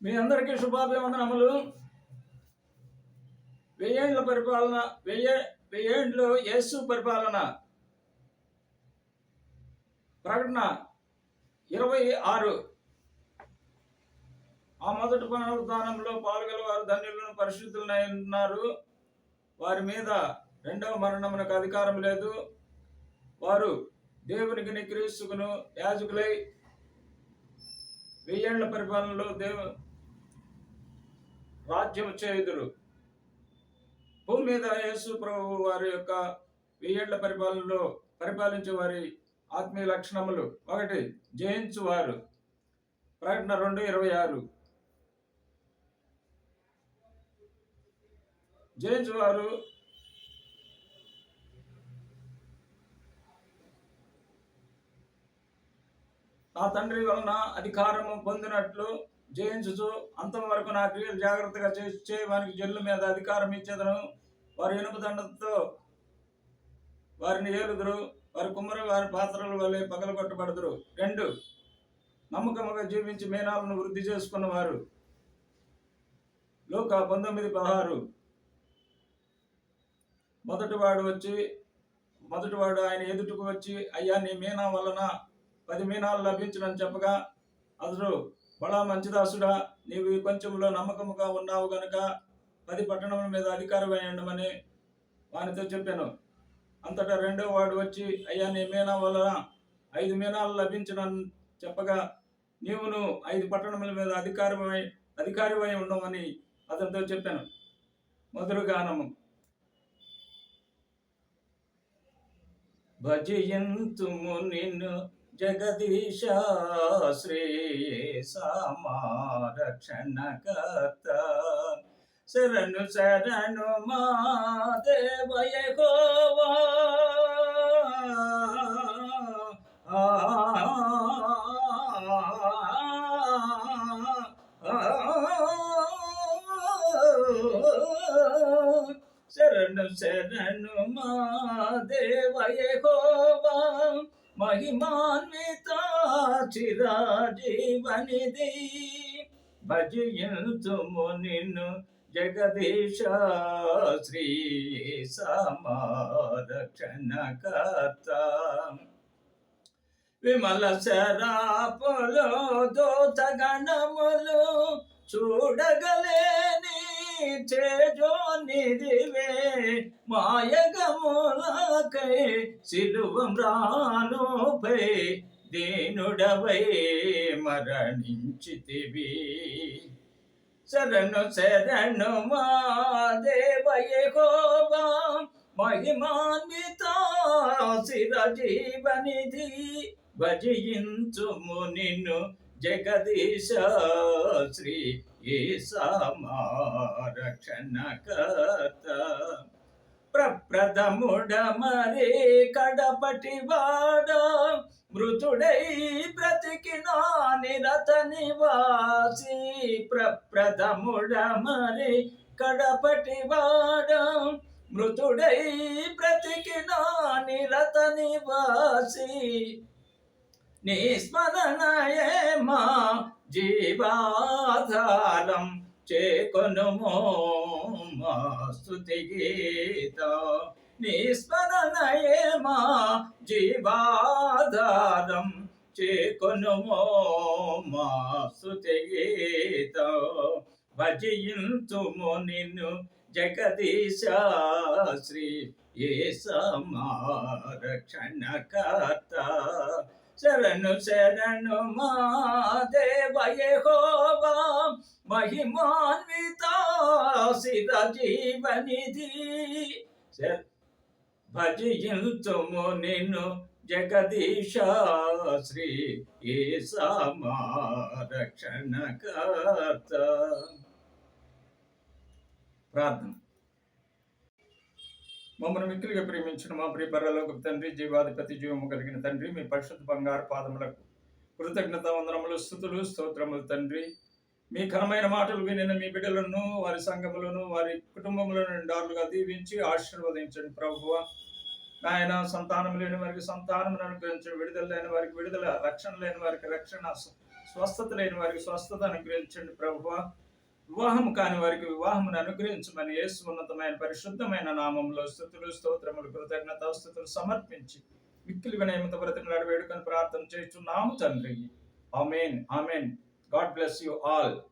మీ అందరికీ శుభాభివందనములు. వెయ్యేండ్ల పరిపాలన, వెయ్యేండ్లు యేసు పరిపాలన ప్రకటన 26. ఆ మొదటి పునరుద్ధానంలో పాల్గొలవారు ధన్యులను పరిశుద్ధులనై ఉన్నారు. వారి మీద రెండవ మరణమునకు అధికారం లేదు. వారు దేవునికి క్రీస్తుకును యాజకులై వెయ్యేండ్ల పరిపాలనలో రాజ్యం చేయుదురు. భూమి మీద యేసు ప్రభు వారి యొక్క వెయ్యేండ్ల పరిపాలనలో పరిపాలించే వారి ఆత్మీయ లక్షణములు. 1. జయించువారు. ప్రకటన 2:26. జయించువారు నా తండ్రి వలన అధికారము పొందినట్లు జయించుచు అంతం వరకు నా క్రియలు జాగ్రత్తగా చేసే వారికి జల్లు మీద అధికారం ఇచ్చేదను. వారి ఇనుప దండతో వారిని ఏలుదురు. వారి కుమ్మరి వారి పాత్రల వల్లే పగలగొట్టబడదురు. 2. నమ్మకముగా జీవించి మేనాలను వృద్ధి చేసుకున్నవారు. లూకా 19:16. మొదటివాడు ఆయన ఎదుటకు వచ్చి, అయ్యా, నీ మీనా వలన 10 మీనాలు లభించునని చెప్పగా, అతడు, బడా మంచిదాసుడా, నీవు ఈ కొంచెంలో నమ్మకముగా ఉన్నావు గనుక 10 పట్టణముల మీద అధికారం ఉండమని వానితో చెప్పాను. అంతటా రెండో వాడు వచ్చి, అయ్యా, నీ మీనా వలన 5 మీనాలు లభించునని చెప్పగా, నీవును 5 పట్టణముల మీద అధికారివై ఉండమని అతనితో చెప్పాను. మొదలు గానము. భజయంతుము నిన్ను జగదీశ శ్రేయసమా రక్షణకర్త. శరణు శరణు మా దేవ యెహోవా. శరణు శరణు మా దేవ యెహోవా. మహిమాన్విత చిరజీవనిధి. భజయంతుము నిన్ను జగదీశ శ్రీయసమా రక్షణకర్త. విమల శరాపులో దూతగణములు చూడగలేని తేజోనిధివే. మాయగములకై సిలువమ్రానుపై దీనుడవై మరణించితివి. శరణు శరణు మా దేవ యెహోవా. మహిమాన్విత చిరజీవనిధి. భజించుము నిన్ను జగదీశ శ్రీయసమా రక్షణకర్త. ప్రప్రథముడ మరి కడపటి వాడ. మృతుడై బ్రతికిన నిరత నివాసి. ప్రప్రథముడ మరి కడపటి వాడ. మృతుడై బ్రతికిన నిరత నివాసి. నీ స్మరణయే మా జీవాధారం. చేకొనుమో మా స్తుతి గీతం. నీ స్మరణయే మా జీవాధారం. చేకొనుమో మా స్తుతి గీతం. భజింతుము నిన్ను జగదీశ శ్రీయసమా రక్షణకర్త. శరణు శరణు మా దేవ యెహోవా. మహిమాన్విత చిరజీవనిధి. భజింతుము నిన్ను జగదీశ శ్రీయసమా రక్షణకర్త. ప్రార్థన. మమ్మల్ని మిక్కిలిగా ప్రేమించిన మా ప్రియ పరలోకపు తండ్రి, జీవాధిపతి, జీవము కలిగిన తండ్రి, మీ పరిశుద్ధ బంగారు పాదములకు కృతజ్ఞత వందనములు, స్తుతులు, స్తోత్రములు తండ్రి. మీ ఘనమైన మాటలు వినిన మీ బిడ్డలను, వారి సంఘములను, వారి కుటుంబములను నిండారులుగా దీవించి ఆశీర్వదించండి ప్రభువా. నాయన, సంతానం లేని వారికి సంతానం అనుగ్రహించండి. విడుదల లేని వారికి విడుదల, రక్షణ లేని వారికి రక్షణ, స్వస్థత లేని వారికి స్వస్థత అనుగ్రహించండి ప్రభువా. వివాహం కాని వారికి వివాహమును అనుగ్రహించమని యేసు ఉన్నతమైన పరిశుద్ధమైన నామంలో స్తుతులు స్తోత్రములు కృతజ్ఞతాస్తుతులు సమర్పించి మిక్కిలి వినయముతో బ్రతిమలాడి వేడుకొని ప్రార్థన చేస్తున్నాము తండ్రి. ఆమేన్. ఆమేన్. God bless you all.